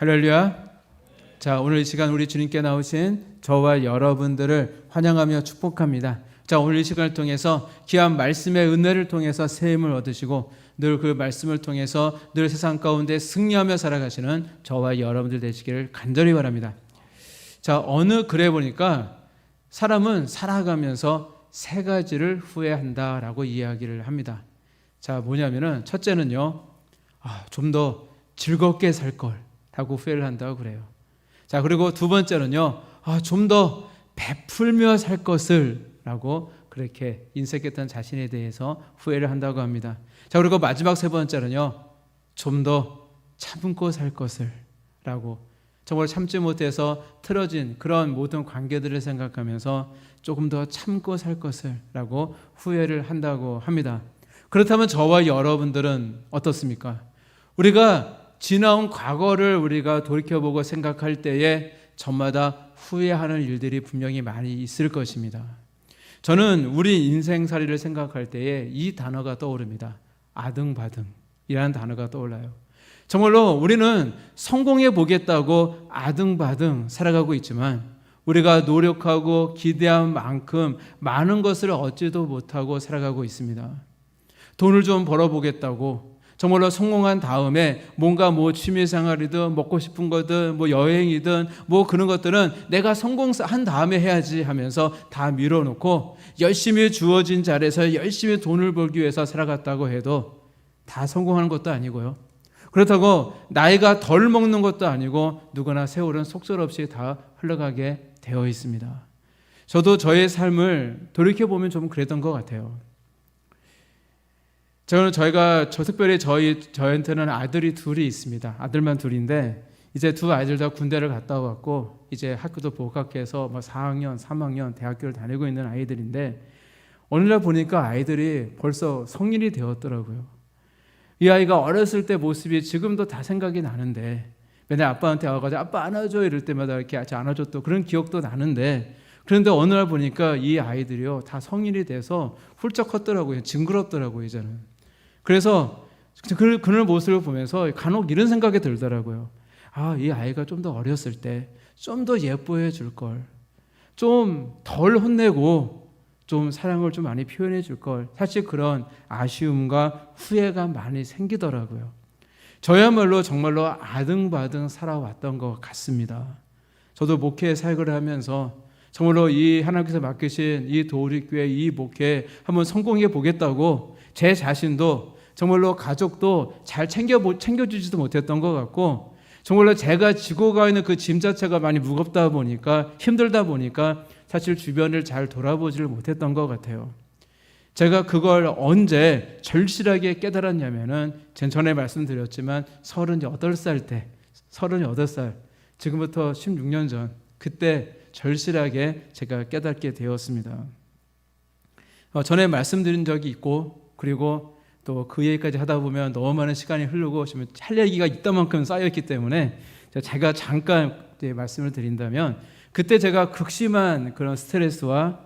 할렐루야. 자, 오늘 이 시간 우리 주님께 나오신 저와 여러분들을 환영하며 축복합니다. 자, 오늘 이 시간을 통해서 귀한 말씀의 은혜를 통해서 새 힘을 얻으시고 늘 그 말씀을 통해서 늘 세상 가운데 승리하며 살아가시는 저와 여러분들 되시기를 간절히 바랍니다. 자, 어느 글에 보니까 사람은 살아가면서 세 가지를 후회한다라고 이야기를 합니다. 자, 뭐냐면은 첫째는요, 좀 더 즐겁게 살 걸 라고 후회를 한다고 그래요. 자, 그리고 두 번째는요, 좀 더 베풀며 살 것을 라고 그렇게 인색했던 자신에 대해서 후회를 한다고 합니다. 자, 그리고 마지막 세 번째는요, 좀 더 참고 살 것을 라고, 정말 참지 못해서 틀어진 그런 모든 관계들을 생각하면서 조금 더 참고 살 것을 라고 후회를 한다고 합니다. 그렇다면 저와 여러분들은 어떻습니까? 우리가 지나온 과거를 우리가 돌이켜보고 생각할 때에 저마다 후회하는 일들이 분명히 많이 있을 것입니다. 저는 우리 인생살이를 생각할 때에 이 단어가 떠오릅니다. 아등바등이라는 단어가 떠올라요. 정말로 우리는 성공해 보겠다고 아등바등 살아가고 있지만 우리가 노력하고 기대한 만큼 많은 것을 얻지도 못하고 살아가고 있습니다. 돈을 좀 벌어보겠다고 정말로 성공한 다음에 뭔가 취미생활이든 먹고 싶은 거든 여행이든 그런 것들은 내가 성공한 다음에 해야지 하면서 다 밀어놓고 열심히 주어진 자리에서 열심히 돈을 벌기 위해서 살아갔다고 해도 다 성공하는 것도 아니고요. 그렇다고 나이가 덜 먹는 것도 아니고 누구나 세월은 속절없이 다 흘러가게 되어 있습니다. 저도 저의 삶을 돌이켜보면 좀 그랬던 것 같아요. 특별히 저한테는 아들이 둘이 있습니다. 아들만 둘인데 이제 두 아이들 다 군대를 갔다 왔고 이제 학교도 복학해서 4학년, 3학년 대학교를 다니고 있는 아이들인데 어느 날 보니까 아이들이 벌써 성인이 되었더라고요. 이 아이가 어렸을 때 모습이 지금도 다 생각이 나는데 맨날 아빠한테 와가지고 아빠 안아줘 이럴 때마다 이렇게 안아줬던 그런 기억도 나는데 그런데 어느 날 보니까 이 아이들이요 다 성인이 돼서 훌쩍 컸더라고요. 징그럽더라고요 이제는. 그래서 그런 모습을 보면서 간혹 이런 생각이 들더라고요. 이 아이가 좀 더 어렸을 때 좀 더 예뻐해 줄 걸, 좀 덜 혼내고 좀 사랑을 좀 많이 표현해 줄 걸. 사실 그런 아쉬움과 후회가 많이 생기더라고요. 저야말로 정말로 아등바등 살아왔던 것 같습니다. 저도 목회 사역을 하면서 정말로 이 하나님께서 맡기신 이 도우리교회 이 목회 한번 성공해 보겠다고 제 자신도 정말로 가족도 잘 챙겨주지도 못했던 것 같고 정말로 제가 지고 가 있는 그 짐 자체가 많이 무겁다 보니까 힘들다 보니까 사실 주변을 잘 돌아보지를 못했던 것 같아요. 제가 그걸 언제 절실하게 깨달았냐면은 전에 말씀드렸지만 38살, 지금부터 16년 전 그때 절실하게 제가 깨닫게 되었습니다. 전에 말씀드린 적이 있고 그리고 또 그 얘기까지 하다 보면 너무 많은 시간이 흐르고 할 얘기가 이따만큼 쌓여있기 때문에 제가 잠깐 말씀을 드린다면 그때 제가 극심한 그런 스트레스와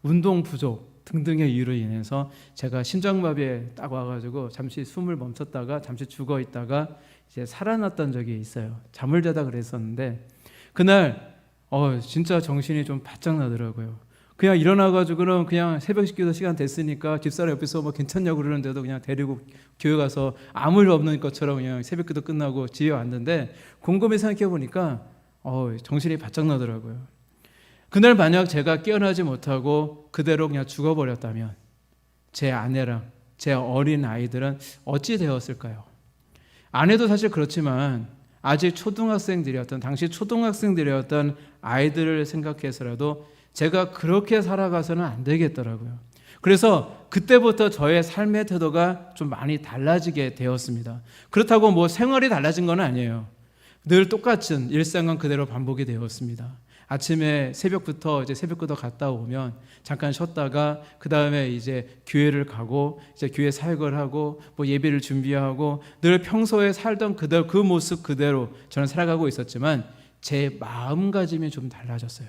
운동 부족 등등의 이유로 인해서 제가 심장마비에 딱 와가지고 잠시 숨을 멈췄다가 잠시 죽어 있다가 이제 살아났던 적이 있어요. 잠을 자다 그랬었는데 그날 진짜 정신이 좀 바짝 나더라고요. 그냥 일어나가지고는 그냥 새벽 기도 시간 됐으니까 집사람 옆에서 괜찮냐고 그러는데도 그냥 데리고 교회 가서 아무 일 없는 것처럼 그냥 새벽 기도 끝나고 집에 왔는데 곰곰이 생각해 보니까 정신이 바짝 나더라고요. 그날 만약 제가 깨어나지 못하고 그대로 그냥 죽어버렸다면 제 아내랑 제 어린 아이들은 어찌 되었을까요? 아내도 사실 그렇지만 아직 당시 초등학생들이었던 아이들을 생각해서라도 제가 그렇게 살아가서는 안 되겠더라고요. 그래서 그때부터 저의 삶의 태도가 좀 많이 달라지게 되었습니다. 그렇다고 생활이 달라진 건 아니에요. 늘 똑같은 일상은 그대로 반복이 되었습니다. 아침에 새벽부터 이제 새벽기도 갔다 오면 잠깐 쉬었다가 그 다음에 이제 교회를 가고 이제 교회 사역을 하고 예배를 준비하고 늘 평소에 살던 그대로 그 모습 그대로 저는 살아가고 있었지만 제 마음가짐이 좀 달라졌어요.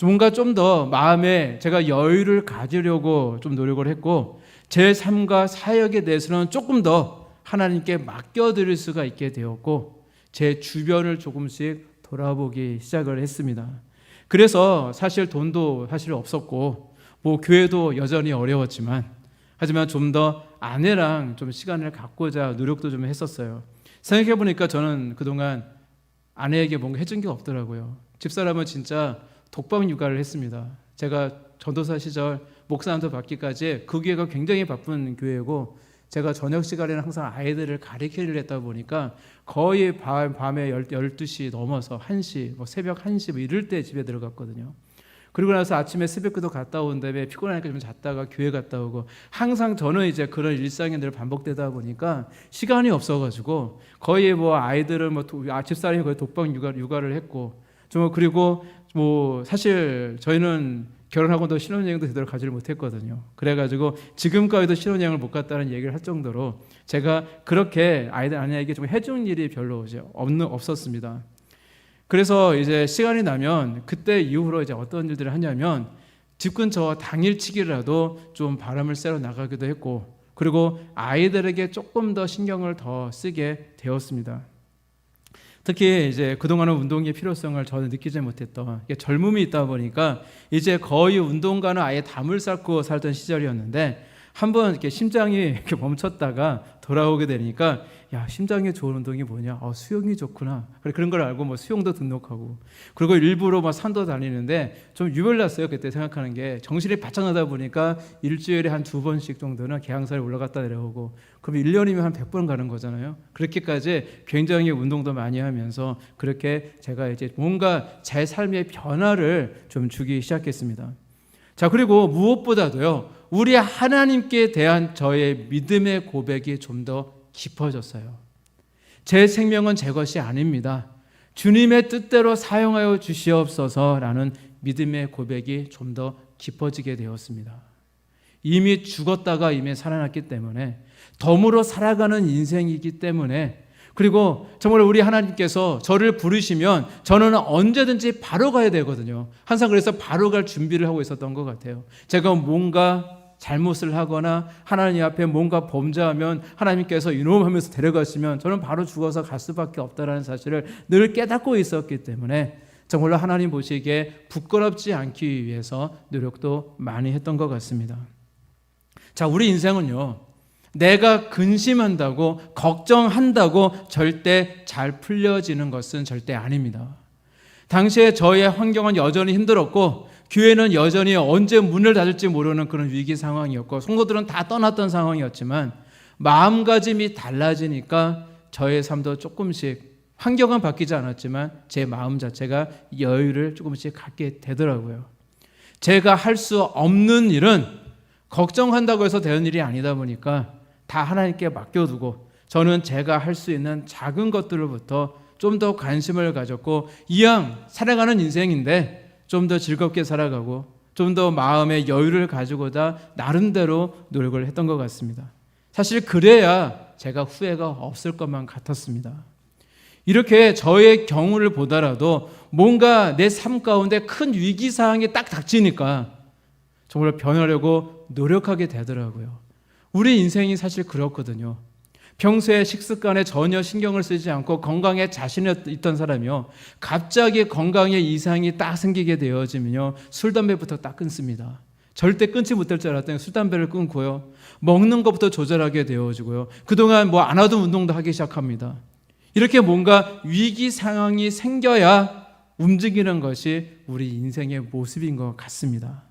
뭔가 좀 더 마음에 제가 여유를 가지려고 좀 노력을 했고 제 삶과 사역에 대해서는 조금 더 하나님께 맡겨드릴 수가 있게 되었고 제 주변을 조금씩 돌아보기 시작을 했습니다. 그래서 사실 돈도 사실 없었고 뭐 교회도 여전히 어려웠지만 하지만 좀 더 아내랑 좀 시간을 갖고자 노력도 좀 했었어요. 생각해 보니까 저는 그동안 아내에게 뭔가 해준 게 없더라고요. 집사람은 진짜 독방 육아를 했습니다. 제가 전도사 시절 목사님도 받기까지 그 교회가 굉장히 바쁜 교회고 제가 저녁 시간에는 항상 아이들을 가르치려 했다 보니까 거의 밤에 12시 넘어서 1시, 뭐 새벽 1시 뭐 이럴 때 집에 들어갔거든요. 그리고 나서 아침에 새벽기도 갔다 온 다음에 피곤하니까 좀 잤다가 교회 갔다 오고 항상 저는 이제 그런 일상이 늘 반복되다 보니까 시간이 없어가지고 거의 뭐 아이들은 뭐 집사람이 거의 독방 육아를 했고 좀 그리고 뭐 사실 저희는 결혼하고도 신혼여행도 제대로 가지를 못했거든요. 그래가지고 지금까지도 신혼여행을 못 갔다는 얘기를 할 정도로 제가 그렇게 아내에게 좀 해준 일이 별로 이제 없었습니다. 그래서 이제 시간이 나면 그때 이후로 이제 어떤 일들을 하냐면 집 근처 당일치기라도 좀 바람을 쐬러 나가기도 했고 그리고 아이들에게 조금 더 신경을 더 쓰게 되었습니다. 특히 이제 그동안은 운동의 필요성을 저는 느끼지 못했던 젊음이 있다 보니까 이제 거의 운동과는 아예 담을 쌓고 살던 시절이었는데 한번 이렇게 심장이 이렇게 멈췄다가 돌아오게 되니까 야, 심장에 좋은 운동이 뭐냐? 수영이 좋구나. 그런 걸 알고 뭐 수영도 등록하고 그리고 일부러 막 산도 다니는데 좀 유별났어요. 그때 생각하는 게 정신이 바짝 나다 보니까 일주일에 한 2번씩 정도는 계양산에 올라갔다 내려오고 그럼 1년이면 한 100번 가는 거잖아요. 그렇게까지 굉장히 운동도 많이 하면서 그렇게 제가 이제 뭔가 제 삶의 변화를 좀 주기 시작했습니다. 자, 그리고 무엇보다도요, 우리 하나님께 대한 저의 믿음의 고백이 좀 더 깊어졌어요. 제 생명은 제 것이 아닙니다. 주님의 뜻대로 사용하여 주시옵소서라는 믿음의 고백이 좀 더 깊어지게 되었습니다. 이미 죽었다가 이미 살아났기 때문에 덤으로 살아가는 인생이기 때문에 그리고 정말 우리 하나님께서 저를 부르시면 저는 언제든지 바로 가야 되거든요. 항상 그래서 바로 갈 준비를 하고 있었던 것 같아요. 제가 뭔가 잘못을 하거나 하나님 앞에 뭔가 범죄하면 하나님께서 이놈 하면서 데려가시면 저는 바로 죽어서 갈 수밖에 없다는 사실을 늘 깨닫고 있었기 때문에 정말로 하나님 보시기에 부끄럽지 않기 위해서 노력도 많이 했던 것 같습니다. 자, 우리 인생은요, 내가 근심한다고 걱정한다고 절대 잘 풀려지는 것은 절대 아닙니다. 당시에 저의 환경은 여전히 힘들었고 교회는 여전히 언제 문을 닫을지 모르는 그런 위기 상황이었고 성도들은 다 떠났던 상황이었지만 마음가짐이 달라지니까 저의 삶도 조금씩 환경은 바뀌지 않았지만 제 마음 자체가 여유를 조금씩 갖게 되더라고요. 제가 할 수 없는 일은 걱정한다고 해서 되는 일이 아니다 보니까 다 하나님께 맡겨두고 저는 제가 할 수 있는 작은 것들로부터 좀 더 관심을 가졌고 이왕 살아가는 인생인데 좀 더 즐겁게 살아가고 좀 더 마음의 여유를 가지고다 나름대로 노력을 했던 것 같습니다. 사실 그래야 제가 후회가 없을 것만 같았습니다. 이렇게 저의 경우를 보더라도 뭔가 내 삶 가운데 큰 위기사항이 딱 닥치니까 정말 변하려고 노력하게 되더라고요. 우리 인생이 사실 그렇거든요. 평소에 식습관에 전혀 신경을 쓰지 않고 건강에 자신이 있던 사람이요, 갑자기 건강에 이상이 딱 생기게 되어지면요 술, 담배부터 딱 끊습니다. 절대 끊지 못할 줄 알았더니 술, 담배를 끊고요, 먹는 것부터 조절하게 되어지고요, 그동안 뭐 안 하던 운동도 하기 시작합니다. 이렇게 뭔가 위기 상황이 생겨야 움직이는 것이 우리 인생의 모습인 것 같습니다.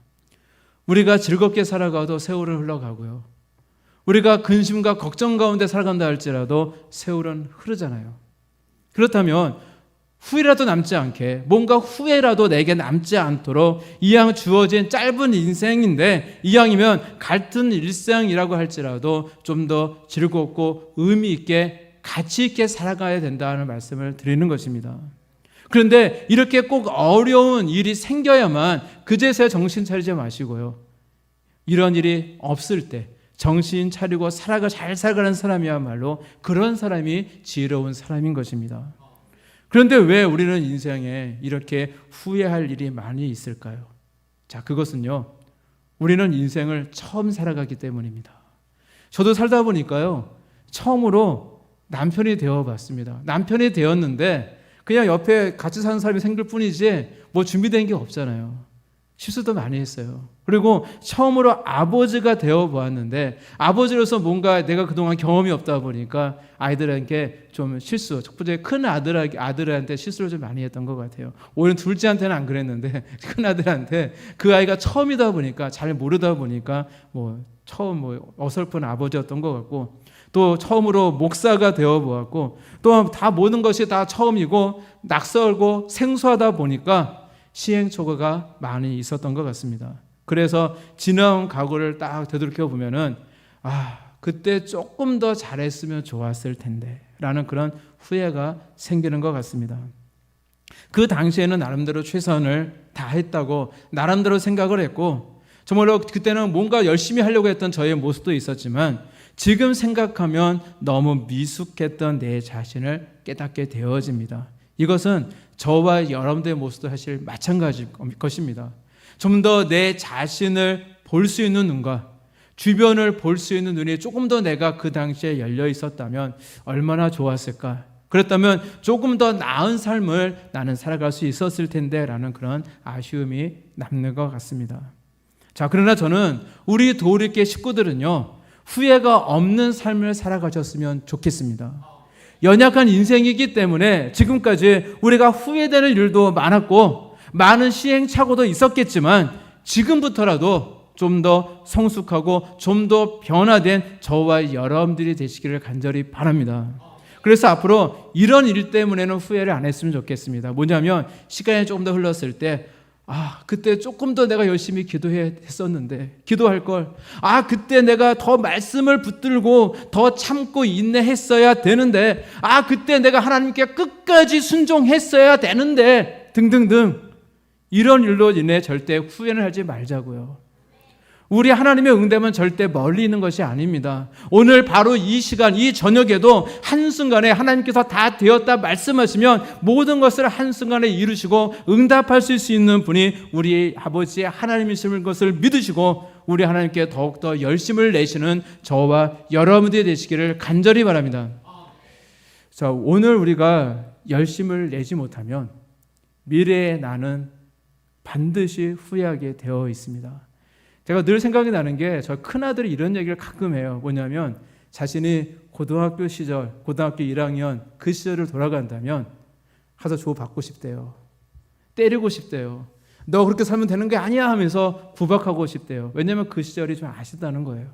우리가 즐겁게 살아가도 세월은 흘러가고요, 우리가 근심과 걱정 가운데 살아간다 할지라도 세월은 흐르잖아요. 그렇다면 후회라도 남지 않게, 뭔가 후회라도 내게 남지 않도록 이왕 주어진 짧은 인생인데 이왕이면 같은 일생이라고 할지라도 좀 더 즐겁고 의미 있게 가치 있게 살아가야 된다는 말씀을 드리는 것입니다. 그런데 이렇게 꼭 어려운 일이 생겨야만 그제서야 정신 차리지 마시고요, 이런 일이 없을 때 정신 차리고 잘 살아가는 사람이야말로 그런 사람이 지혜로운 사람인 것입니다. 그런데 왜 우리는 인생에 이렇게 후회할 일이 많이 있을까요? 자, 그것은요, 우리는 인생을 처음 살아가기 때문입니다. 저도 살다 보니까요, 처음으로 남편이 되어봤습니다. 남편이 되었는데 그냥 옆에 같이 사는 사람이 생길 뿐이지 뭐 준비된 게 없잖아요. 실수도 많이 했어요. 그리고 처음으로 아버지가 되어보았는데 아버지로서 뭔가 내가 그동안 경험이 없다 보니까 아이들에게 좀 실수, 첫 번째 큰 아들한테 실수를 좀 많이 했던 것 같아요. 오히려 둘째한테는 안 그랬는데 큰 아들한테 그 아이가 처음이다 보니까 잘 모르다 보니까 처음 어설픈 아버지였던 것 같고 또 처음으로 목사가 되어보았고 또 다 모든 것이 다 처음이고 낯설고 생소하다 보니까 시행착오가 많이 있었던 것 같습니다. 그래서 지나온 과거를 딱 되돌이켜 보면은 그때 조금 더 잘했으면 좋았을 텐데 라는 그런 후회가 생기는 것 같습니다. 그 당시에는 나름대로 최선을 다했다고 나름대로 생각을 했고 정말로 그때는 뭔가 열심히 하려고 했던 저의 모습도 있었지만 지금 생각하면 너무 미숙했던 내 자신을 깨닫게 되어집니다. 이것은 저와 여러분들의 모습도 사실 마찬가지일 것입니다. 좀 더 내 자신을 볼 수 있는 눈과 주변을 볼 수 있는 눈이 조금 더 내가 그 당시에 열려 있었다면 얼마나 좋았을까. 그렇다면 조금 더 나은 삶을 나는 살아갈 수 있었을 텐데 라는 그런 아쉬움이 남는 것 같습니다. 자, 그러나 저는 우리 도우리께 식구들은요 후회가 없는 삶을 살아가셨으면 좋겠습니다. 연약한 인생이기 때문에 지금까지 우리가 후회되는 일도 많았고 많은 시행착오도 있었겠지만 지금부터라도 좀 더 성숙하고 좀 더 변화된 저와 여러분들이 되시기를 간절히 바랍니다. 그래서 앞으로 이런 일 때문에는 후회를 안 했으면 좋겠습니다. 뭐냐면 시간이 조금 더 흘렀을 때 그때 조금 더 내가 열심히 기도했었는데 기도할 걸. 그때 내가 더 말씀을 붙들고 더 참고 인내했어야 되는데 그때 내가 하나님께 끝까지 순종했어야 되는데 등등등 이런 일로 인해 절대 후회는 하지 말자고요. 우리 하나님의 응답은 절대 멀리 있는 것이 아닙니다. 오늘 바로 이 시간, 이 저녁에도 한순간에 하나님께서 다 되었다 말씀하시면 모든 것을 한순간에 이루시고 응답하실 수 있는 분이 우리 아버지의 하나님이신 것을 믿으시고 우리 하나님께 더욱더 열심을 내시는 저와 여러분들이 되시기를 간절히 바랍니다. 자, 오늘 우리가 열심을 내지 못하면 미래의 나는 반드시 후회하게 되어 있습니다. 제가 늘 생각이 나는 게 저 큰아들이 이런 얘기를 가끔 해요. 뭐냐면 자신이 고등학교 시절, 고등학교 1학년 그 시절을 돌아간다면 가서 조받고 싶대요. 때리고 싶대요. 너 그렇게 살면 되는 게 아니야 하면서 구박하고 싶대요. 왜냐하면 그 시절이 좀 아쉽다는 거예요.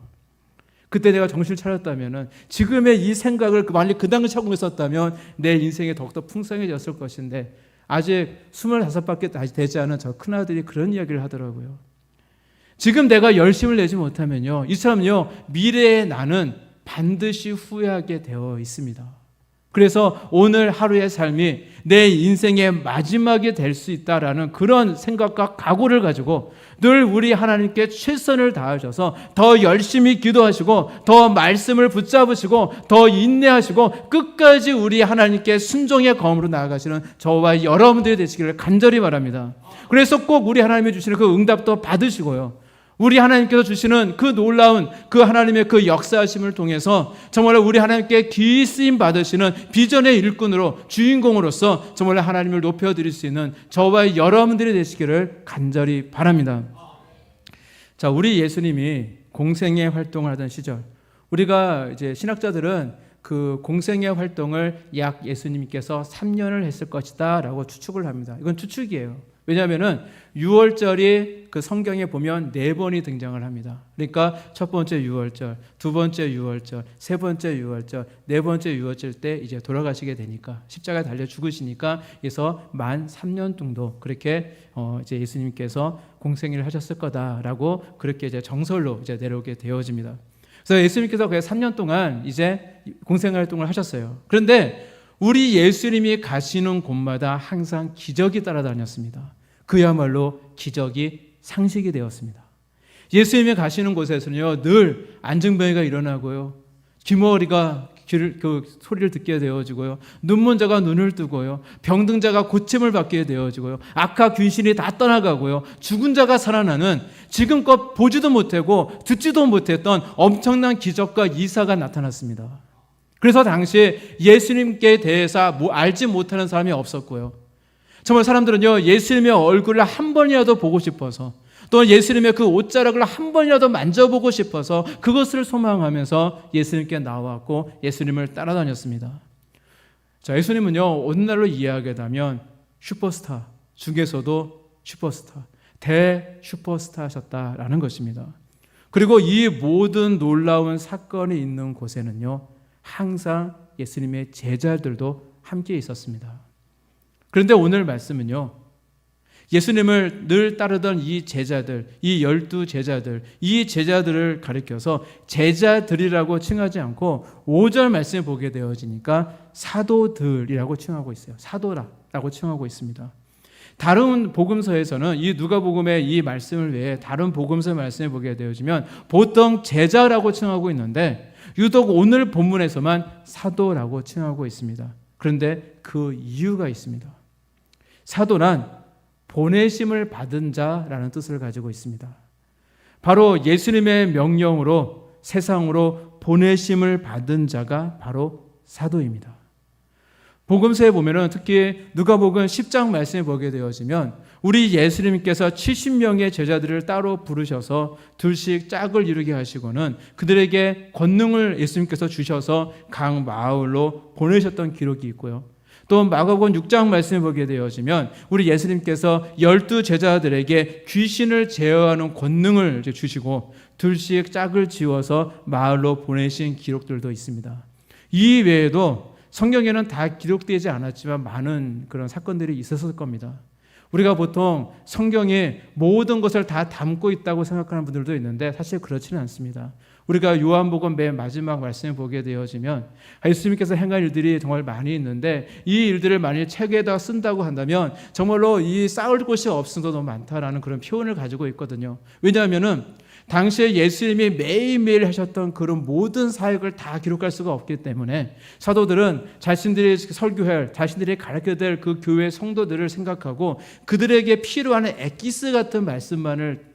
그때 내가 정신을 차렸다면 지금의 이 생각을 만약 그 당시 하고 있었다면 내 인생이 더욱더 풍성해졌을 것인데 아직 25밖에 아직 되지 않은 저 큰아들이 그런 이야기를 하더라고요. 지금 내가 열심을 내지 못하면요, 이 사람은요 미래의 나는 반드시 후회하게 되어 있습니다. 그래서 오늘 하루의 삶이 내 인생의 마지막이 될 수 있다라는 그런 생각과 각오를 가지고 늘 우리 하나님께 최선을 다하셔서 더 열심히 기도하시고 더 말씀을 붙잡으시고 더 인내하시고 끝까지 우리 하나님께 순종의 검으로 나아가시는 저와 여러분들이 되시기를 간절히 바랍니다. 그래서 꼭 우리 하나님이 주시는 그 응답도 받으시고요, 우리 하나님께서 주시는 그 놀라운 그 하나님의 그 역사하심을 통해서 정말로 우리 하나님께 기이 쓰임 받으시는 비전의 일꾼으로 주인공으로서 정말로 하나님을 높여드릴 수 있는 저와 여러분들이 되시기를 간절히 바랍니다. 자, 우리 예수님이 공생애 활동을 하던 시절, 우리가 이제 신학자들은 그 공생애 활동을 약 예수님께서 3년을 했을 것이다 라고 추측을 합니다. 이건 추측이에요. 왜냐하면은 6월절이 그 성경에 보면 4번이 등장을 합니다. 그러니까 첫 번째 6월절, 두 번째 6월절, 세 번째 6월절, 네 번째 6월절 때 이제 돌아가시게 되니까 십자가에 달려 죽으시니까 그래서 만 3년 정도 그렇게 이제 예수님께서 공생애를 하셨을 거다라고 그렇게 이제 정설로 이제 내려오게 되어집니다. 그래서 예수님께서 그 3년 동안 이제 공생애 활동을 하셨어요. 그런데 우리 예수님이 가시는 곳마다 항상 기적이 따라다녔습니다. 그야말로 기적이 상식이 되었습니다. 예수님이 가시는 곳에서는요 늘 안증병이가 일어나고요, 귀머거리가 그 소리를 듣게 되어지고요, 눈먼 자가 눈을 뜨고요, 병든 자가 고침을 받게 되어지고요, 악한 귀신이 다 떠나가고요, 죽은 자가 살아나는 지금껏 보지도 못하고 듣지도 못했던 엄청난 기적과 이사가 나타났습니다. 그래서 당시에 예수님께 대해서 알지 못하는 사람이 없었고요. 정말 사람들은요, 예수님의 얼굴을 한 번이라도 보고 싶어서, 또 예수님의 그 옷자락을 한 번이라도 만져보고 싶어서 그것을 소망하면서 예수님께 나왔고 예수님을 따라다녔습니다. 자, 예수님은요, 오늘날로 이해하게 되면 슈퍼스타 중에서도 슈퍼스타, 대슈퍼스타셨다라는 것입니다. 그리고 이 모든 놀라운 사건이 있는 곳에는요, 항상 예수님의 제자들도 함께 있었습니다. 그런데 오늘 말씀은요, 예수님을 늘 따르던 이 제자들, 이 12제자들, 이 제자들을 가리켜서 제자들이라고 칭하지 않고 5절 말씀을 보게 되어지니까 사도들이라고 칭하고 있어요. 사도라고 칭하고 있습니다. 다른 복음서에서는 이 누가복음의 이 말씀을 외에 다른 복음서 말씀을 보게 되어지면 보통 제자라고 칭하고 있는데 유독 오늘 본문에서만 사도라고 칭하고 있습니다. 그런데 그 이유가 있습니다. 사도란 보내심을 받은 자라는 뜻을 가지고 있습니다. 바로 예수님의 명령으로 세상으로 보내심을 받은 자가 바로 사도입니다. 복음서에 보면은 특히 누가복음 10장 말씀을 보게 되어지면 우리 예수님께서 70명의 제자들을 따로 부르셔서 둘씩 짝을 이루게 하시고는 그들에게 권능을 예수님께서 주셔서 각 마을로 보내셨던 기록이 있고요. 또 마가복음 6장 말씀을 보게 되어지면 우리 예수님께서 12제자들에게 귀신을 제어하는 권능을 주시고 둘씩 짝을 지어서 마을로 보내신 기록들도 있습니다. 이 외에도 성경에는 다 기록되지 않았지만 많은 그런 사건들이 있었을 겁니다. 우리가 보통 성경에 모든 것을 다 담고 있다고 생각하는 분들도 있는데 사실 그렇지는 않습니다. 우리가 요한복음 맨 마지막 말씀을 보게 되어지면 예수님께서 행한 일들이 정말 많이 있는데 이 일들을 만일 책에다 쓴다고 한다면 정말로 이 쌓을 곳이 없어도 너무 많다라는 그런 표현을 가지고 있거든요. 왜냐하면은 당시에 예수님이 매일매일 하셨던 그런 모든 사역을 다 기록할 수가 없기 때문에 사도들은 자신들이 설교할, 자신들이 가르쳐야 될 그 교회 성도들을 생각하고 그들에게 필요한 엑기스 같은 말씀만을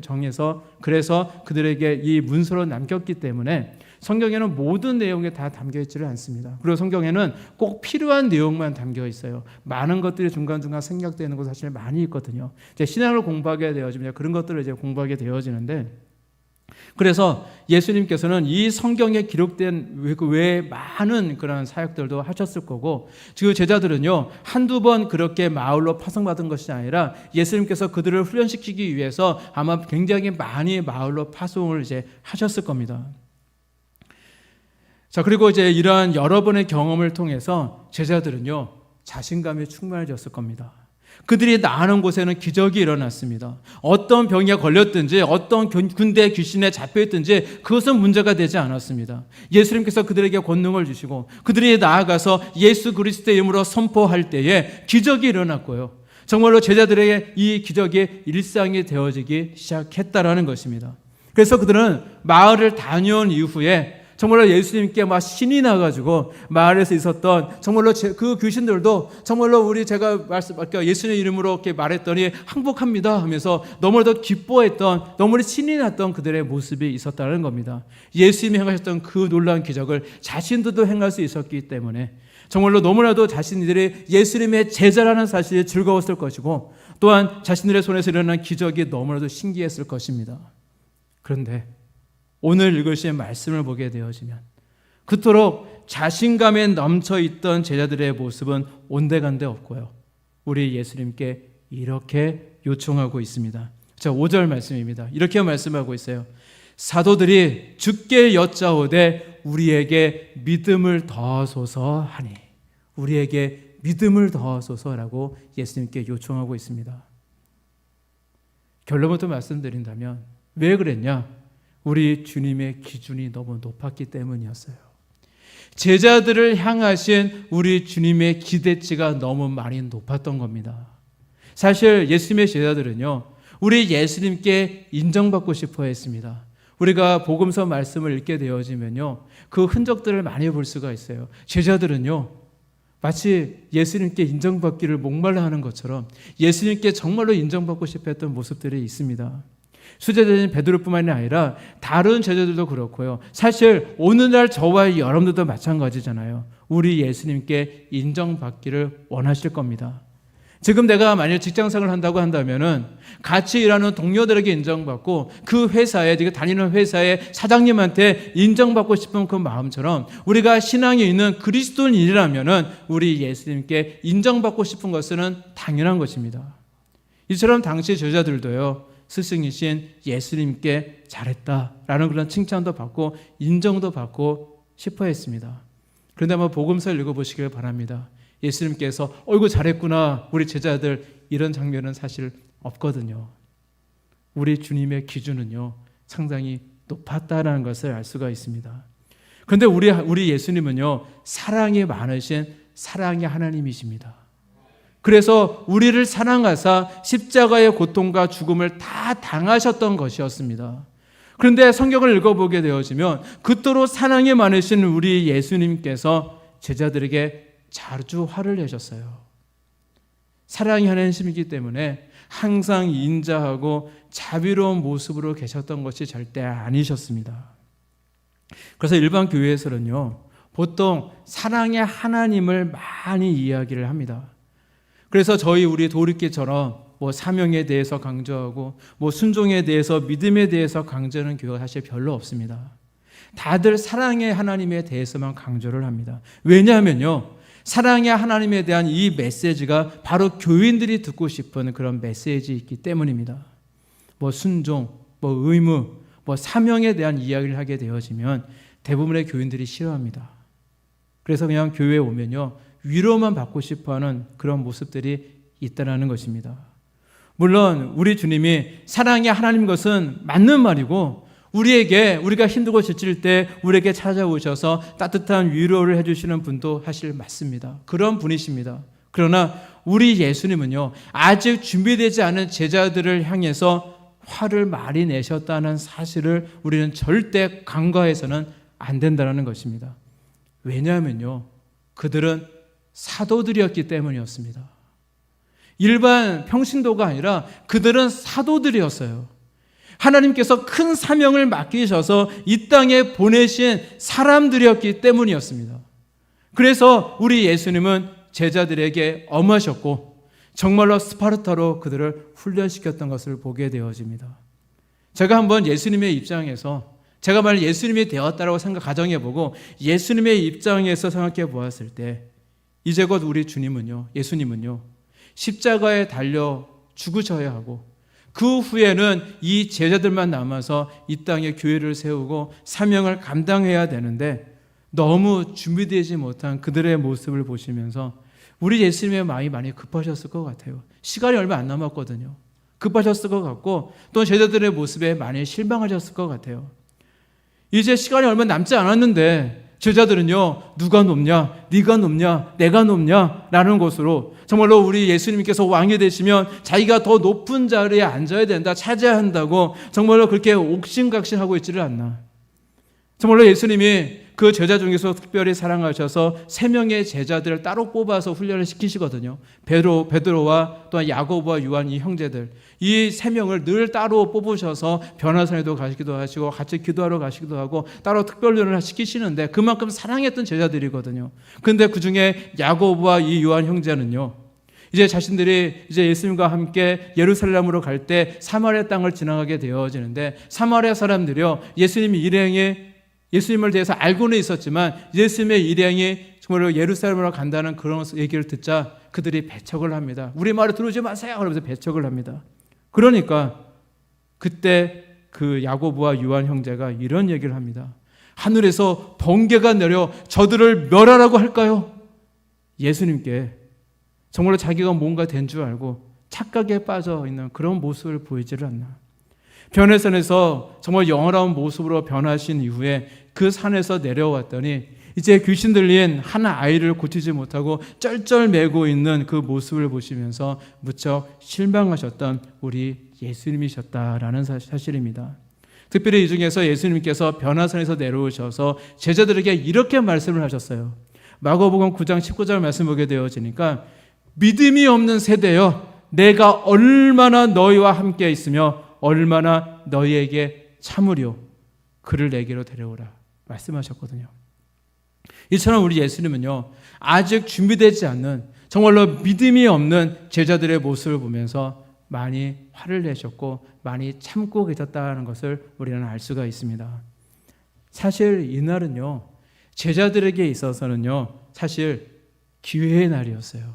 정해서 그래서 그들에게 이 문서로 남겼기 때문에 성경에는 모든 내용이 다 담겨 있지를 않습니다. 그리고 성경에는 꼭 필요한 내용만 담겨 있어요. 많은 것들이 중간중간 생략되는 것 사실 많이 있거든요. 이제 신앙을 공부하게 되어지면 그런 것들을 이제 공부하게 되어지는데 그래서 예수님께서는 이 성경에 기록된 외에 많은 그런 사역들도 하셨을 거고 지금 제자들은요 한두 번 그렇게 마을로 파송받은 것이 아니라 예수님께서 그들을 훈련시키기 위해서 아마 굉장히 많이 마을로 파송을 이제 하셨을 겁니다. 자, 그리고 이제 이러한 여러 번의 경험을 통해서 제자들은요 자신감이 충만해졌을 겁니다. 그들이 나가는 곳에는 기적이 일어났습니다. 어떤 병에 걸렸든지 어떤 군대 귀신에 잡혀있든지 그것은 문제가 되지 않았습니다. 예수님께서 그들에게 권능을 주시고 그들이 나아가서 예수 그리스도의 이름으로 선포할 때에 기적이 일어났고요. 정말로 제자들에게 이 기적이 일상이 되어지기 시작했다라는 것입니다. 그래서 그들은 마을을 다녀온 이후에 정말로 예수님께 막 신이 나가지고 마을에서 있었던 정말로 그 귀신들도 정말로 제가 예수님 이름으로 이렇게 말했더니 항복합니다 하면서 너무나도 기뻐했던 너무나 신이 났던 그들의 모습이 있었다는 겁니다. 예수님이 행하셨던 그 놀라운 기적을 자신들도 행할 수 있었기 때문에 정말로 너무나도 자신들이 예수님의 제자라는 사실이 즐거웠을 것이고 또한 자신들의 손에서 일어난 기적이 너무나도 신기했을 것입니다. 그런데 오늘 읽으신 말씀을 보게 되어지면 그토록 자신감에 넘쳐있던 제자들의 모습은 온데간데 없고요. 우리 예수님께 이렇게 요청하고 있습니다. 자, 5절 말씀입니다. 이렇게 말씀하고 있어요. 사도들이 주께 여짜오되 우리에게 믿음을 더하소서 하니 우리에게 믿음을 더하소서라고 예수님께 요청하고 있습니다. 결론부터 말씀드린다면 왜 그랬냐? 우리 주님의 기준이 너무 높았기 때문이었어요. 제자들을 향하신 우리 주님의 기대치가 너무 많이 높았던 겁니다. 사실 예수님의 제자들은요, 우리 예수님께 인정받고 싶어 했습니다. 우리가 복음서 말씀을 읽게 되어지면요, 그 흔적들을 많이 볼 수가 있어요. 제자들은요, 마치 예수님께 인정받기를 목말라 하는 것처럼 예수님께 정말로 인정받고 싶어 했던 모습들이 있습니다. 수제자인 베드로뿐만이 아니라 다른 제자들도 그렇고요. 사실 오늘날 저와 여러분들도 마찬가지잖아요. 우리 예수님께 인정받기를 원하실 겁니다. 지금 내가 만약 직장생활을 한다고 한다면은 같이 일하는 동료들에게 인정받고 그 회사에, 지금 다니는 회사의 사장님한테 인정받고 싶은 그 마음처럼 우리가 신앙에 있는 그리스도인이라면은 우리 예수님께 인정받고 싶은 것은 당연한 것입니다. 이처럼 당시 제자들도요, 스승이신 예수님께 잘했다라는 그런 칭찬도 받고 인정도 받고 싶어 했습니다. 그런데 한번 복음서를 읽어보시길 바랍니다. 예수님께서 어이구 잘했구나 우리 제자들, 이런 장면은 사실 없거든요. 우리 주님의 기준은요 상당히 높았다라는 것을 알 수가 있습니다. 그런데 우리 예수님은요 사랑이 많으신 사랑의 하나님이십니다. 그래서 우리를 사랑하사 십자가의 고통과 죽음을 다 당하셨던 것이었습니다. 그런데 성경을 읽어보게 되어지면 그토록 사랑이 많으신 우리 예수님께서 제자들에게 자주 화를 내셨어요. 사랑이 하나님이기 때문에 항상 인자하고 자비로운 모습으로 계셨던 것이 절대 아니셨습니다. 그래서 일반 교회에서는요 보통 사랑의 하나님을 많이 이야기를 합니다. 그래서 우리 도리끼처럼 사명에 대해서 강조하고 순종에 대해서, 믿음에 대해서 강조하는 교회가 사실 별로 없습니다. 다들 사랑의 하나님에 대해서만 강조를 합니다. 왜냐하면요 사랑의 하나님에 대한 이 메시지가 바로 교인들이 듣고 싶은 그런 메시지이기 때문입니다. 순종, 의무, 사명에 대한 이야기를 하게 되어지면 대부분의 교인들이 싫어합니다. 그래서 그냥 교회에 오면요 위로만 받고 싶어하는 그런 모습들이 있다는 것입니다. 물론 우리 주님이 사랑의 하나님 것은 맞는 말이고, 우리가 힘들고 지칠 때 우리에게 찾아오셔서 따뜻한 위로를 해주시는 분도 사실 맞습니다. 그런 분이십니다. 그러나 우리 예수님은요 아직 준비되지 않은 제자들을 향해서 화를 많이 내셨다는 사실을 우리는 절대 간과해서는 안 된다는 것입니다. 왜냐하면요 그들은 사도들이었기 때문이었습니다. 일반 평신도가 아니라 그들은 사도들이었어요. 하나님께서 큰 사명을 맡기셔서 이 땅에 보내신 사람들이었기 때문이었습니다. 그래서 우리 예수님은 제자들에게 엄하셨고 정말로 스파르타로 그들을 훈련시켰던 것을 보게 되어집니다. 제가 한번 예수님의 입장에서, 제가 만약 예수님이 되었다라고 가정해보고 예수님의 입장에서 생각해 보았을 때 이제 곧 우리 예수님은요 십자가에 달려 죽으셔야 하고 그 후에는 이 제자들만 남아서 이 땅에 교회를 세우고 사명을 감당해야 되는데, 너무 준비되지 못한 그들의 모습을 보시면서 우리 예수님의 마음이 많이 급하셨을 것 같아요. 시간이 얼마 안 남았거든요. 급하셨을 것 같고 또 제자들의 모습에 많이 실망하셨을 것 같아요. 이제 시간이 얼마 남지 않았는데 제자들은요 누가 높냐, 네가 높냐, 내가 높냐 라는 것으로 정말로 우리 예수님께서 왕이 되시면 자기가 더 높은 자리에 앉아야 된다, 차지해야 한다고 정말로 그렇게 옥신각신하고 있지를 않나. 정말로 예수님이 그 제자 중에서 특별히 사랑하셔서 3명의 제자들을 따로 뽑아서 훈련을 시키시거든요. 베드로와 또한 야고보와 요한, 이 형제들, 이 3명을 늘 따로 뽑으셔서 변화산에도 가시기도 하시고 같이 기도하러 가시기도 하고 따로 특별훈련을 시키시는데 그만큼 사랑했던 제자들이거든요. 그런데 그 중에 야고보와 이 요한 형제는요 이제 자신들이 이제 예수님과 함께 예루살렘으로 갈 때 사마리아 땅을 지나가게 되어지는데, 사마리아 사람들이요 예수님을 대해서 알고는 있었지만 예수님의 일행이 정말로 예루살렘으로 간다는 그런 얘기를 듣자 그들이 배척을 합니다. 우리 말을 들어오지 마세요 그러면서 배척을 합니다. 그러니까 그때 그 야고보와 요한 형제가 이런 얘기를 합니다. 하늘에서 번개가 내려 저들을 멸하라고 할까요? 예수님께 정말로 자기가 뭔가 된 줄 알고 착각에 빠져 있는 그런 모습을 보이지를 않나. 변해산에서 정말 영원한 모습으로 변하신 이후에 그 산에서 내려왔더니 이제 귀신 들린 한 아이를 고치지 못하고 쩔쩔매고 있는 그 모습을 보시면서 무척 실망하셨던 우리 예수님이셨다라는 사실입니다. 특별히 이 중에서 예수님께서 변화산에서 내려오셔서 제자들에게 이렇게 말씀을 하셨어요. 마가복음 9장 19절 말씀 보게 되어지니까 믿음이 없는 세대여, 내가 얼마나 너희와 함께 있으며 얼마나 너희에게 참으려 그를 내게로 데려오라 말씀하셨거든요. 이처럼 우리 예수님은요, 아직 준비되지 않는 정말로 믿음이 없는 제자들의 모습을 보면서 많이 화를 내셨고 많이 참고 계셨다는 것을 우리는 알 수가 있습니다. 사실 이날은요, 제자들에게 있어서는요, 사실 기회의 날이었어요.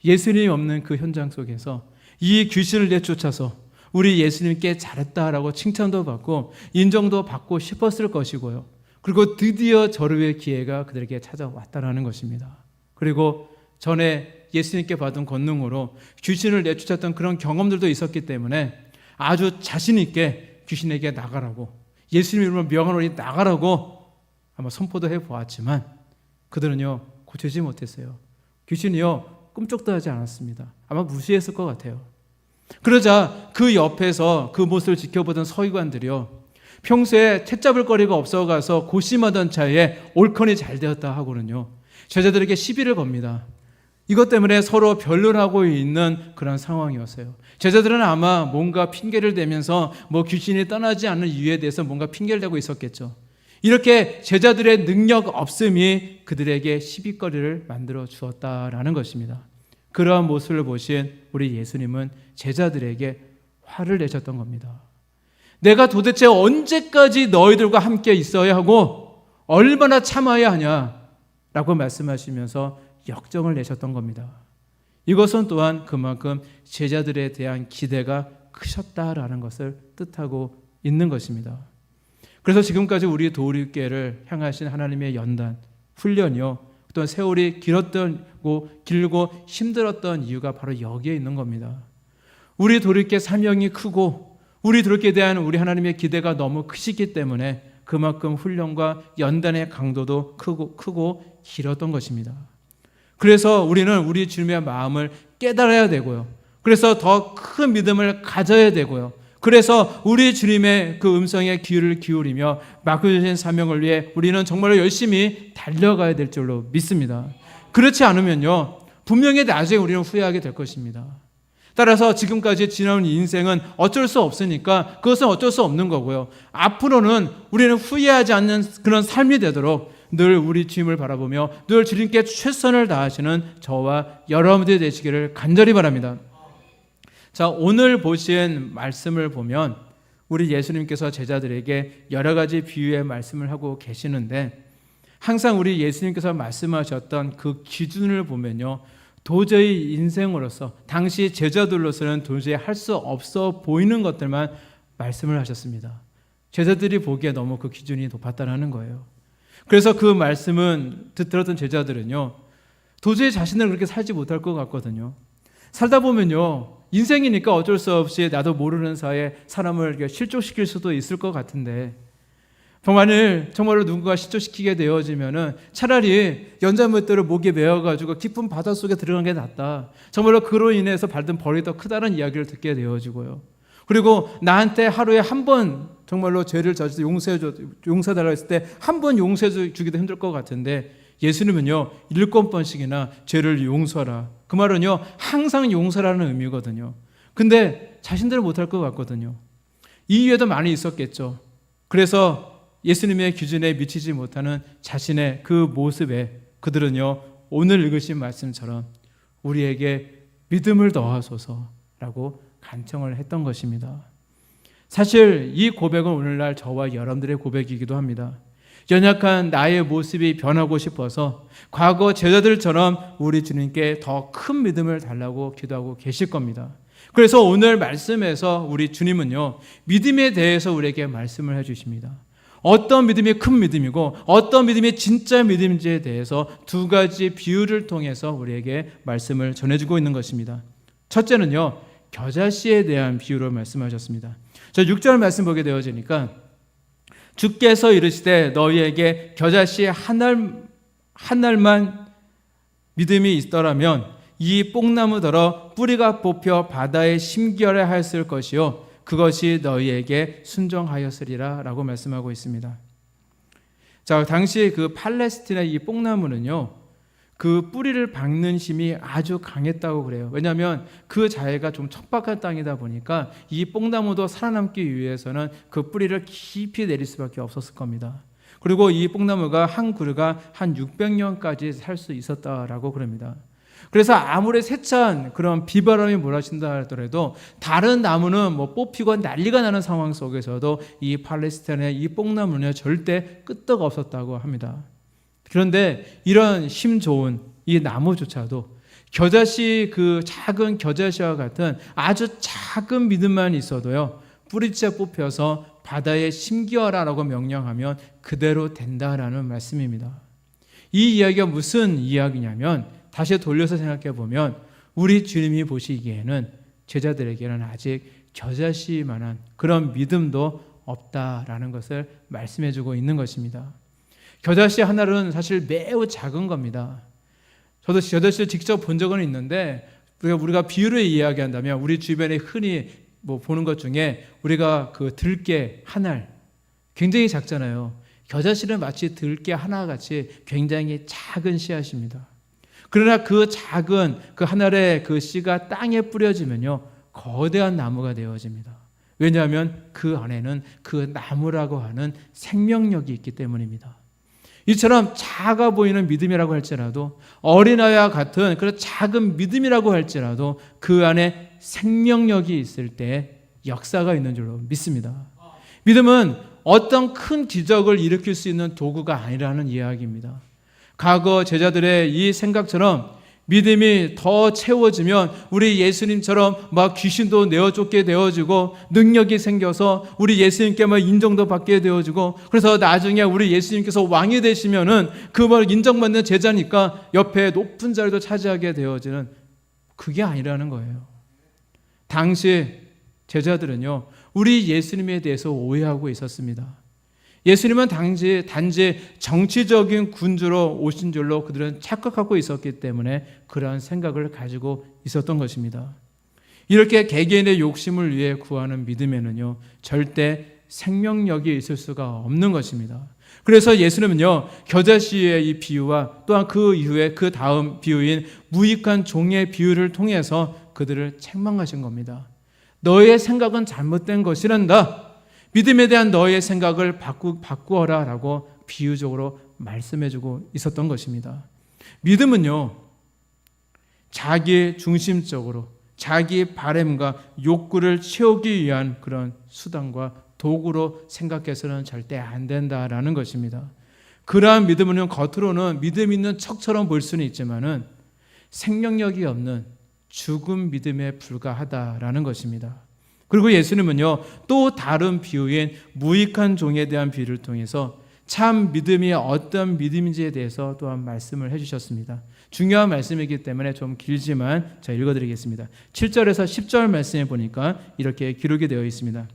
예수님이 없는 그 현장 속에서 이 귀신을 내쫓아서 우리 예수님께 잘했다라고 칭찬도 받고 인정도 받고 싶었을 것이고요. 그리고 드디어 절호의 기회가 그들에게 찾아왔다라는 것입니다. 그리고 전에 예수님께 받은 권능으로 귀신을 내쫓았던 그런 경험들도 있었기 때문에 아주 자신 있게 귀신에게 나가라고, 예수님 이름으로 명하노니 나가라고 아마 선포도 해보았지만 그들은요, 고치지 못했어요. 귀신이요, 꿈쩍도 하지 않았습니다. 아마 무시했을 것 같아요. 그러자 그 옆에서 그 모습을 지켜보던 서기관들이요, 평소에 채잡을 거리가 없어가서 고심하던 차에 옳거니 잘 되었다 하고는요, 제자들에게 시비를 겁니다. 이것 때문에 서로 변론하고 있는 그런 상황이었어요. 제자들은 아마 뭔가 핑계를 대면서 귀신이 떠나지 않는 이유에 대해서 뭔가 핑계를 대고 있었겠죠. 이렇게 제자들의 능력 없음이 그들에게 시비거리를 만들어 주었다라는 것입니다. 그러한 모습을 보신 우리 예수님은 제자들에게 화를 내셨던 겁니다. 내가 도대체 언제까지 너희들과 함께 있어야 하고 얼마나 참아야 하냐라고 말씀하시면서 역정을 내셨던 겁니다. 이것은 또한 그만큼 제자들에 대한 기대가 크셨다라는 것을 뜻하고 있는 것입니다. 그래서 지금까지 우리 도우리교회를 향하신 하나님의 연단, 훈련이요, 또한 세월이 길고 힘들었던 이유가 바로 여기에 있는 겁니다. 우리 도우리교회 사명이 크고 우리 도우리교회에 대한 우리 하나님의 기대가 너무 크시기 때문에 그만큼 훈련과 연단의 강도도 크고 길었던 것입니다. 그래서 우리는 우리 주님의 마음을 깨달아야 되고요. 그래서 더 큰 믿음을 가져야 되고요. 그래서 우리 주님의 그 음성에 귀를 기울이며 맡겨주신 사명을 위해 우리는 정말로 열심히 달려가야 될 줄로 믿습니다. 그렇지 않으면요, 분명히 나중에 우리는 후회하게 될 것입니다. 따라서 지금까지 지나온 인생은 어쩔 수 없으니까 그것은 어쩔 수 없는 거고요. 앞으로는 우리는 후회하지 않는 그런 삶이 되도록 늘 우리 주님을 바라보며 늘 주님께 최선을 다하시는 저와 여러분들이 되시기를 간절히 바랍니다. 자, 오늘 보신 말씀을 보면 우리 예수님께서 제자들에게 여러 가지 비유의 말씀을 하고 계시는데 항상 우리 예수님께서 말씀하셨던 그 기준을 보면요, 도저히 인생으로서 당시 제자들로서는 도저히 할 수 없어 보이는 것들만 말씀을 하셨습니다. 제자들이 보기에 너무 그 기준이 높았다는 거예요. 그래서 그 말씀은 들었던 제자들은요, 도저히 자신을 그렇게 살지 못할 것 같거든요. 살다 보면요, 인생이니까 어쩔 수 없이 나도 모르는 사이에 사람을 실족시킬 수도 있을 것 같은데, 만일 정말로 누군가 실족시키게 되어지면은 차라리 연자못대로 목에 매어가지고 깊은 바닷속에 들어간 게 낫다. 정말로 그로 인해서 받은 벌이 더 크다는 이야기를 듣게 되어지고요. 그리고 나한테 하루에 한 번 정말로 죄를 저질러 용서해달라고 했을 때 한 번 용서해 주기도 힘들 것 같은데, 예수님은요 7번씩이나 죄를 용서하라. 그 말은요 항상 용서라는 의미거든요. 근데 자신들은 못할 것 같거든요. 이유에도 많이 있었겠죠. 그래서 예수님의 기준에 미치지 못하는 자신의 그 모습에 그들은요 오늘 읽으신 말씀처럼 우리에게 믿음을 더하소서라고 간청을 했던 것입니다. 사실 이 고백은 오늘날 저와 여러분들의 고백이기도 합니다. 연약한 나의 모습이 변하고 싶어서 과거 제자들처럼 우리 주님께 더 큰 믿음을 달라고 기도하고 계실 겁니다. 그래서 오늘 말씀에서 우리 주님은요 믿음에 대해서 우리에게 말씀을 해주십니다. 어떤 믿음이 큰 믿음이고 어떤 믿음이 진짜 믿음인지에 대해서 두 가지 비유를 통해서 우리에게 말씀을 전해주고 있는 것입니다. 첫째는요 겨자씨에 대한 비유로 말씀하셨습니다. 저 6절 말씀 보게 되어지니까 주께서 이르시되 너희에게 겨자씨 한 알만 믿음이 있더라면 이 뽕나무더러 뿌리가 뽑혀 바다에 심기어야 하였을 것이요 그것이 너희에게 순종하였으리라 라고 말씀하고 있습니다. 자, 당시 그 팔레스티나 이 뽕나무는요 그 뿌리를 박는 힘이 아주 강했다고 그래요. 왜냐하면 그 자해가 좀 척박한 땅이다 보니까 이 뽕나무도 살아남기 위해서는 그 뿌리를 깊이 내릴 수밖에 없었을 겁니다. 그리고 이 뽕나무가 한 그루가 한 600년까지 살 수 있었다라고 그럽니다. 그래서 아무리 세찬 그런 비바람이 몰아친다 하더라도 다른 나무는 뭐 뽑히고 난리가 나는 상황 속에서도 이 팔레스타인의 이 뽕나무는 절대 끄떡 없었다고 합니다. 그런데 이런 힘 좋은 이 나무조차도 겨자씨, 그 작은 겨자씨와 같은 아주 작은 믿음만 있어도요, 뿌리째 뽑혀서 바다에 심기어라라고 명령하면 그대로 된다라는 말씀입니다. 이 이야기가 무슨 이야기냐면, 다시 돌려서 생각해 보면 우리 주님이 보시기에는 제자들에게는 아직 겨자씨만한 그런 믿음도 없다라는 것을 말씀해 주고 있는 것입니다. 겨자씨 하나는 사실 매우 작은 겁니다. 저도 겨자씨를 직접 본 적은 있는데, 우리가 비유를 이야기한다면 우리 주변에 흔히 보는 것 중에 우리가 그 들깨 한 알, 굉장히 작잖아요. 겨자씨는 마치 들깨 하나같이 굉장히 작은 씨앗입니다. 그러나 그 작은 그 한 알의 그 씨가 땅에 뿌려지면요, 거대한 나무가 되어집니다. 왜냐하면 그 안에는 그 나무라고 하는 생명력이 있기 때문입니다. 이처럼 작아 보이는 믿음이라고 할지라도, 어린아이와 같은 그런 작은 믿음이라고 할지라도 그 안에 생명력이 있을 때 역사가 있는 줄로 믿습니다. 믿음은 어떤 큰 기적을 일으킬 수 있는 도구가 아니라는 이야기입니다. 과거 제자들의 이 생각처럼 믿음이 더 채워지면 우리 예수님처럼 막 귀신도 내어쫓게 되어지고 능력이 생겨서 우리 예수님께 막 인정도 받게 되어지고, 그래서 나중에 우리 예수님께서 왕이 되시면은 그 말 인정받는 제자니까 옆에 높은 자리도 차지하게 되어지는, 그게 아니라는 거예요. 당시 제자들은요, 우리 예수님에 대해서 오해하고 있었습니다. 예수님은 단지 정치적인 군주로 오신 줄로 그들은 착각하고 있었기 때문에 그러한 생각을 가지고 있었던 것입니다. 이렇게 개개인의 욕심을 위해 구하는 믿음에는요, 절대 생명력이 있을 수가 없는 것입니다. 그래서 예수님은요, 겨자씨의 이 비유와 또한 그 이후에 그 다음 비유인 무익한 종의 비유를 통해서 그들을 책망하신 겁니다. 너의 생각은 잘못된 것이란다. 믿음에 대한 너의 생각을 바꾸어라 라고 비유적으로 말씀해주고 있었던 것입니다. 믿음은요, 자기 중심적으로 자기 바램과 욕구를 채우기 위한 그런 수단과 도구로 생각해서는 절대 안 된다라는 것입니다. 그러한 믿음은 겉으로는 믿음 있는 척처럼 보일 수는 있지만은 생명력이 없는 죽은 믿음에 불과하다라는 것입니다. 그리고 예수님은요, 또 다른 비유인 무익한 종에 대한 비유를 통해서 참 믿음이 어떤 믿음인지에 대해서 또한 말씀을 해주셨습니다. 중요한 말씀이기 때문에 좀 길지만 제가 읽어드리겠습니다. 7절에서 10절 말씀에 보니까 이렇게 기록이 되어 있습니다.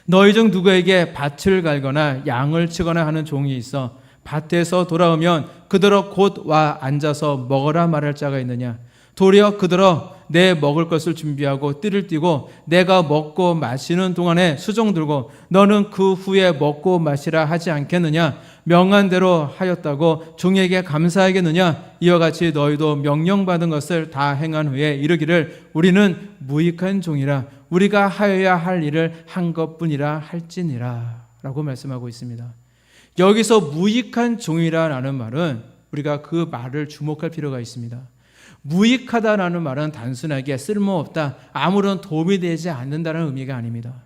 너희 중 누구에게 밭을 갈거나 양을 치거나 하는 종이 있어 밭에서 돌아오면 그더러 곧 와 앉아서 먹으라 말할 자가 있느냐? 도리어 그더러 내 먹을 것을 준비하고 띠를 띠고 내가 먹고 마시는 동안에 수종 들고 너는 그 후에 먹고 마시라 하지 않겠느냐? 명한 대로 하였다고 종에게 감사하겠느냐? 이와 같이 너희도 명령받은 것을 다 행한 후에 이르기를 우리는 무익한 종이라 우리가 하여야 할 일을 한 것뿐이라 할지니라 라고 말씀하고 있습니다. 여기서 무익한 종이라는 말은 우리가 그 말을 주목할 필요가 있습니다. 무익하다라는 말은 단순하게 쓸모없다, 아무런 도움이 되지 않는다는 의미가 아닙니다.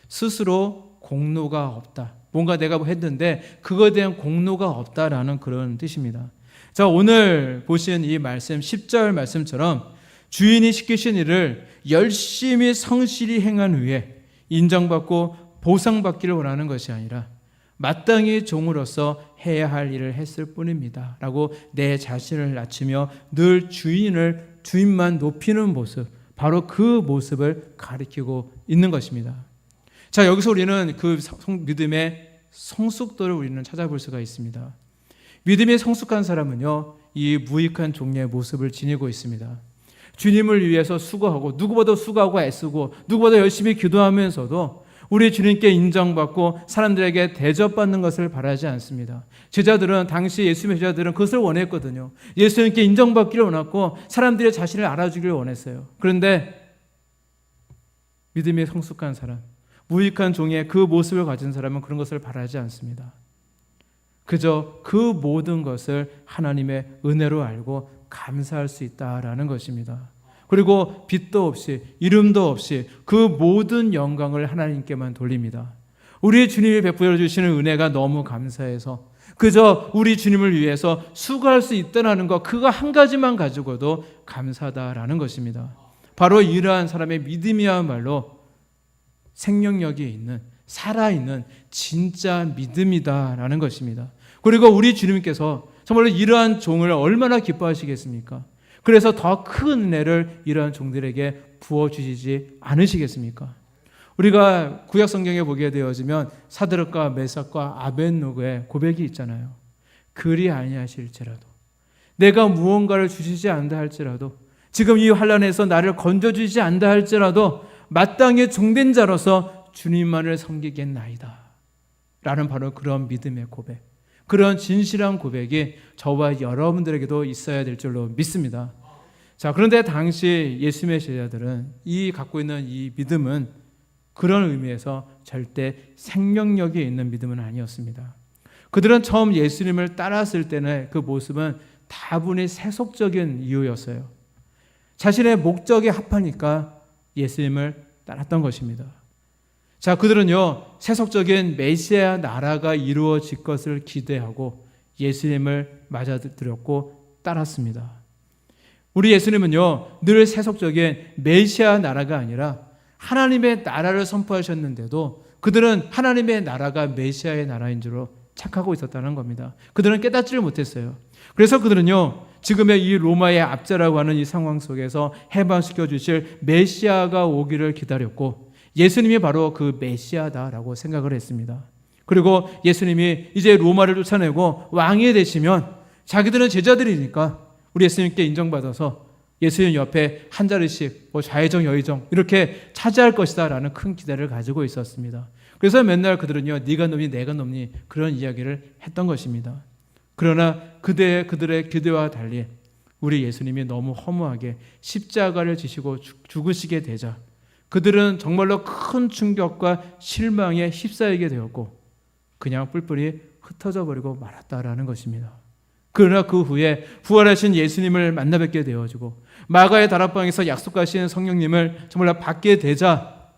스스로 공로가 없다, 뭔가 내가 했는데 그거에 대한 공로가 없다라는 그런 뜻입니다. 자, 오늘 보신 이 말씀 10절 말씀처럼 주인이 시키신 일을 열심히 성실히 행한 후에 인정받고 보상받기를 원하는 것이 아니라 마땅히 종으로서 해야 할 일을 했을 뿐입니다 라고 내 자신을 낮추며 늘 주인만 높이는 모습, 바로 그 모습을 가리키고 있는 것입니다. 자, 여기서 우리는 그 믿음의 성숙도를 우리는 찾아볼 수가 있습니다. 믿음이 성숙한 사람은요, 이 무익한 종의 모습을 지니고 있습니다. 주님을 위해서 수고하고 누구보다 수고하고 애쓰고 누구보다 열심히 기도하면서도 우리 주님께 인정받고 사람들에게 대접받는 것을 바라지 않습니다. 제자들은, 당시 예수님의 제자들은 그것을 원했거든요. 예수님께 인정받기를 원했고 사람들이 자신을 알아주기를 원했어요. 그런데 믿음이 성숙한 사람, 무익한 종의 그 모습을 가진 사람은 그런 것을 바라지 않습니다. 그저 그 모든 것을 하나님의 은혜로 알고 감사할 수 있다라는 것입니다. 그리고 빚도 없이 이름도 없이 그 모든 영광을 하나님께만 돌립니다. 우리 주님이 베풀어 주시는 은혜가 너무 감사해서 그저 우리 주님을 위해서 수고할 수 있다는 것, 그거 한 가지만 가지고도 감사하다라는 것입니다. 바로 이러한 사람의 믿음이야말로 생명력이 있는, 살아있는 진짜 믿음이다라는 것입니다. 그리고 우리 주님께서 정말로 이러한 종을 얼마나 기뻐하시겠습니까? 그래서 더 큰 은혜를 이러한 종들에게 부어주시지 않으시겠습니까? 우리가 구약 성경에 보게 되어지면 사드락과 메삭과 아벳노고의 고백이 있잖아요. 그리 아니하실지라도, 내가 무언가를 주시지 않다 할지라도, 지금 이 환난에서 나를 건져주시지 않다 할지라도 마땅히 종된 자로서 주님만을 섬기겠나이다 라는 바로 그런 믿음의 고백, 그런 진실한 고백이 저와 여러분들에게도 있어야 될 줄로 믿습니다. 자, 그런데 당시 예수님의 제자들은 갖고 있는 이 믿음은 그런 의미에서 절대 생명력이 있는 믿음은 아니었습니다. 그들은 처음 예수님을 따랐을 때는 그 모습은 다분히 세속적인 이유였어요. 자신의 목적에 합하니까 예수님을 따랐던 것입니다. 자, 그들은요, 세속적인 메시아 나라가 이루어질 것을 기대하고 예수님을 맞아들였고 따랐습니다. 우리 예수님은요, 늘 세속적인 메시아 나라가 아니라 하나님의 나라를 선포하셨는데도 그들은 하나님의 나라가 메시아의 나라인 줄로 착하고 있었다는 겁니다. 그들은 깨닫지를 못했어요. 그래서 그들은요, 지금의 이 로마의 압제라고 하는 이 상황 속에서 해방시켜 주실 메시아가 오기를 기다렸고 예수님이 바로 그 메시아다라고 생각을 했습니다. 그리고 예수님이 이제 로마를 쫓아내고 왕이 되시면 자기들은 제자들이니까 우리 예수님께 인정받아서 예수님 옆에 한 자리씩 좌회정 여의정 이렇게 차지할 것이다 라는 큰 기대를 가지고 있었습니다. 그래서 맨날 그들은요, 네가 놈니 내가 놈니 그런 이야기를 했던 것입니다. 그러나 그들의 기대와 달리 우리 예수님이 너무 허무하게 십자가를 지시고 죽으시게 되자 그들은 정말로 큰 충격과 실망에 휩싸이게 되었고 그냥 뿔뿔이 흩어져 버리고 말았다라는 것입니다. 그러나 그 후에 부활하신 예수님을 만나 뵙게 되어지고 마가의 다락방에서 약속하신 성령님을 정말 받게 되자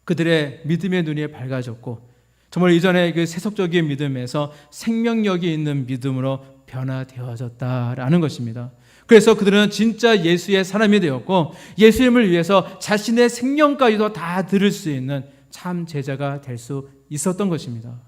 그들의 믿음의 눈이 밝아졌고 정말 이전의 그 세속적인 믿음에서 생명력이 있는 믿음으로 변화되어졌다라는 것입니다. 그래서 그들은 진짜 예수의 사람이 되었고 예수님을 위해서 자신의 생명까지도 다 들을 수 있는 참 제자가 될 수 있었던 것입니다.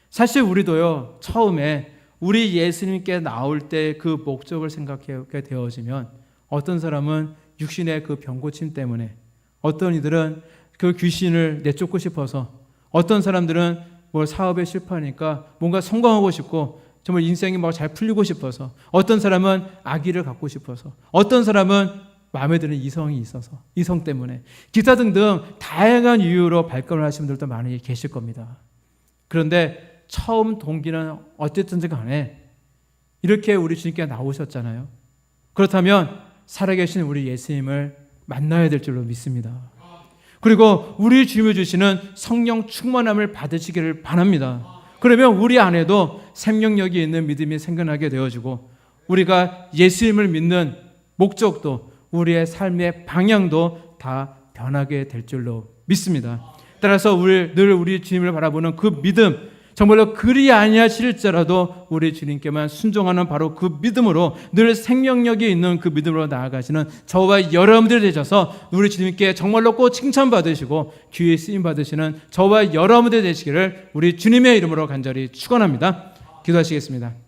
사실 우리도요, 처음에 우리 예수님께 나올 때 그 목적을 생각하게 되어지면 어떤 사람은 육신의 그 병고침 때문에, 어떤 이들은 그 귀신을 내쫓고 싶어서, 어떤 사람들은 뭐 사업에 실패하니까 뭔가 성공하고 싶고 정말 인생이 뭐 잘 풀리고 싶어서, 어떤 사람은 아기를 갖고 싶어서, 어떤 사람은 마음에 드는 이성이 있어서, 이성 때문에, 기타 등등 다양한 이유로 발걸음을 하시는 분들도 많이 계실 겁니다. 그런데 처음 동기는 어쨌든지 간에 이렇게 우리 주님께 나오셨잖아요. 그렇다면 살아계신 우리 예수님을 만나야 될 줄로 믿습니다. 그리고 우리 주님이 주시는 성령 충만함을 받으시기를 바랍니다. 그러면 우리 안에도 생명력이 있는 믿음이 생겨나게 되어지고 우리가 예수님을 믿는 목적도 우리의 삶의 방향도 다 변하게 될 줄로 믿습니다. 따라서 늘 우리 주님을 바라보는 그 믿음, 정말로 그리 아니하실지라도 우리 주님께만 순종하는 바로 그 믿음으로, 늘 생명력이 있는 그 믿음으로 나아가시는 저와 여러분들 되셔서 우리 주님께 정말로 꼭 칭찬받으시고 귀에 쓰임받으시는 저와 여러분들 되시기를 우리 주님의 이름으로 간절히 축원합니다. 기도하시겠습니다.